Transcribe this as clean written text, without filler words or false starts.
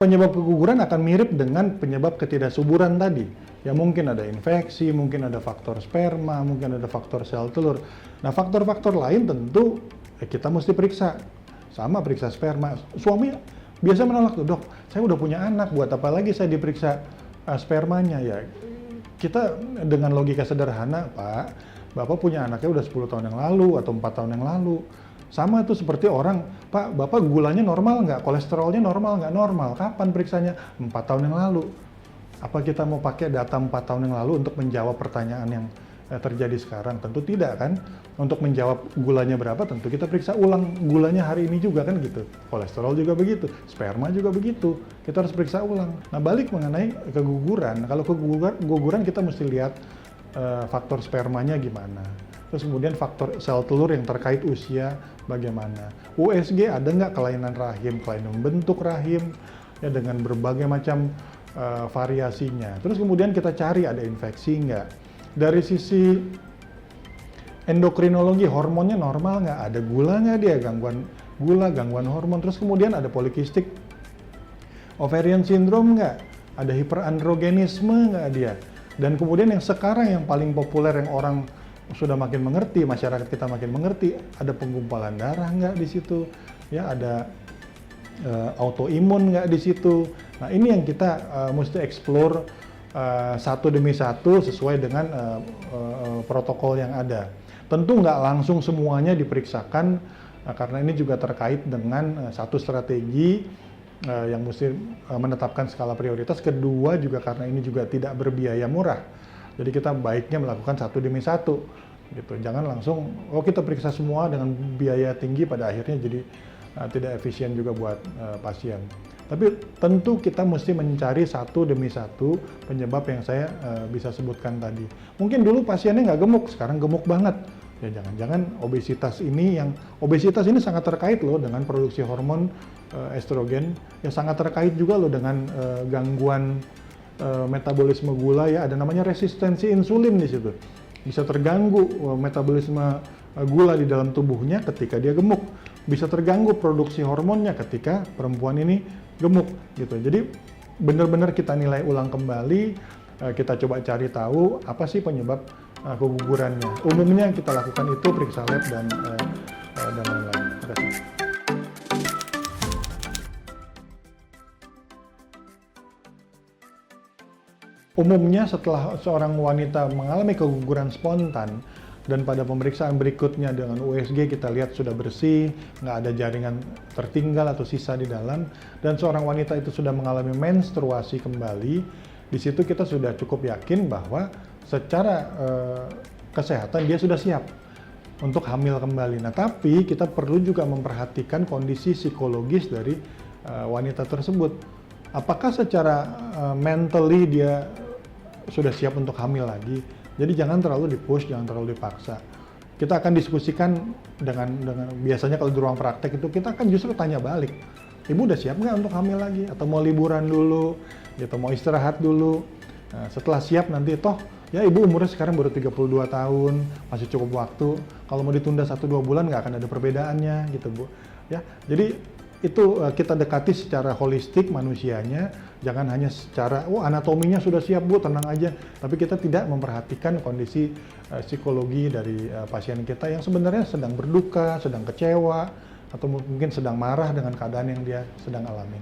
penyebab keguguran akan mirip dengan penyebab ketidaksuburan tadi. Ya mungkin ada infeksi, mungkin ada faktor sperma, mungkin ada faktor sel telur. Nah faktor-faktor lain tentu kita mesti periksa. Sama periksa sperma. Suami biasa menolak tuh, dok, saya udah punya anak, buat apa lagi saya diperiksa spermanya ya. Kita dengan logika sederhana, Pak, Bapak punya anaknya udah 10 tahun yang lalu atau 4 tahun yang lalu. Sama itu seperti orang, Pak, Bapak gulanya normal nggak? Kolesterolnya normal nggak? Normal. Kapan periksanya? 4 tahun yang lalu. Apa kita mau pakai data 4 tahun yang lalu untuk menjawab pertanyaan yang terjadi sekarang? Tentu tidak kan? Untuk menjawab gulanya berapa, tentu kita periksa ulang gulanya hari ini juga kan gitu. Kolesterol juga begitu, sperma juga begitu. Kita harus periksa ulang. Nah balik mengenai keguguran, kalau keguguran kita mesti lihat faktor spermanya gimana. Terus kemudian faktor sel telur yang terkait usia bagaimana. USG ada nggak kelainan rahim, kelainan bentuk rahim, ya dengan berbagai macam variasinya. Terus kemudian kita cari ada infeksi nggak. Dari sisi endokrinologi, hormonnya normal nggak, ada gula nggak dia, gangguan gula, gangguan hormon. Terus kemudian ada polikistik ovarian syndrome nggak, ada hiperandrogenisme nggak dia. Dan kemudian yang sekarang yang paling populer yang orang sudah makin mengerti, masyarakat kita makin mengerti, ada penggumpalan darah nggak di situ, ya ada autoimun nggak di situ. Nah ini yang kita mesti explore satu demi satu sesuai dengan protokol yang ada. Tentu nggak langsung semuanya diperiksakan karena ini juga terkait dengan satu strategi yang mesti menetapkan skala prioritas. Kedua juga karena ini juga tidak berbiaya murah. Jadi kita baiknya melakukan satu demi satu, gitu. Jangan langsung, oh kita periksa semua dengan biaya tinggi pada akhirnya jadi tidak efisien juga buat pasien. Tapi tentu kita mesti mencari satu demi satu penyebab yang saya bisa sebutkan tadi. Mungkin dulu pasiennya nggak gemuk, sekarang gemuk banget. Ya jangan-jangan obesitas ini sangat terkait loh dengan produksi hormon estrogen, yang sangat terkait juga loh dengan gangguan metabolisme gula, ya ada namanya resistensi insulin di situ. Bisa terganggu metabolisme gula di dalam tubuhnya ketika dia gemuk. Bisa terganggu produksi hormonnya ketika perempuan ini gemuk gitu. Jadi benar-benar kita nilai ulang kembali, kita coba cari tahu apa sih penyebab kegugurannya. Umumnya kita lakukan itu periksa lab dan lain-lain. Umumnya setelah seorang wanita mengalami keguguran spontan dan pada pemeriksaan berikutnya dengan USG kita lihat sudah bersih, nggak ada jaringan tertinggal atau sisa di dalam, dan seorang wanita itu sudah mengalami menstruasi kembali, di situ kita sudah cukup yakin bahwa secara kesehatan dia sudah siap untuk hamil kembali. Nah tapi kita perlu juga memperhatikan kondisi psikologis dari wanita tersebut. Apakah secara mentally dia sudah siap untuk hamil lagi? Jadi jangan terlalu di-push, jangan terlalu dipaksa. Kita akan diskusikan dengan biasanya kalau di ruang praktek itu kita akan justru tanya balik. Ibu udah siap nggak untuk hamil lagi? Atau mau liburan dulu? Gitu, mau istirahat dulu? Nah, setelah siap nanti toh, ya ibu umurnya sekarang baru 32 tahun, masih cukup waktu. Kalau mau ditunda 1-2 bulan nggak akan ada perbedaannya gitu Bu. Ya, jadi itu kita dekati secara holistik manusianya, jangan hanya secara anatominya sudah siap Bu, tenang aja, tapi kita tidak memperhatikan kondisi psikologi dari pasien kita yang sebenarnya sedang berduka, sedang kecewa, atau mungkin sedang marah dengan keadaan yang dia sedang alami.